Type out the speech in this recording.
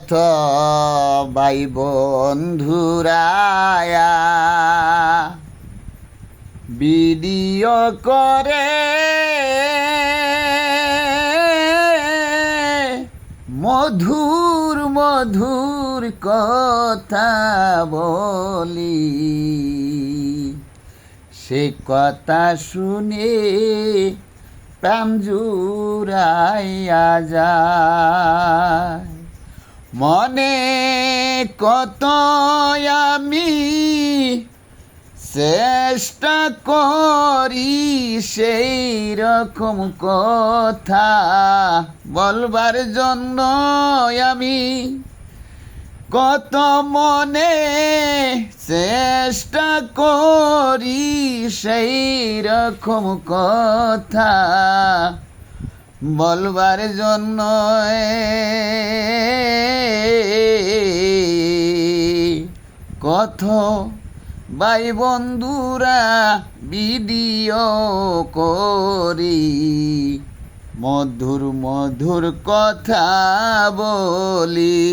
কত ভাই বন্ধুরায়া ভিডিও করে মধুর মধুর কথা বলি, সে কথা শুনে প্রাণ জুড়াইয়া যায়। মনে কত আমি চেষ্টা করি সেই রকম কথা বলবার জন্য, আমি কত মনে চেষ্টা করি সেই রকম কথা বলবার জন্য। কত ভাই বন্ধুরা ভিডিও করি মধুর মধুর কথা বলি।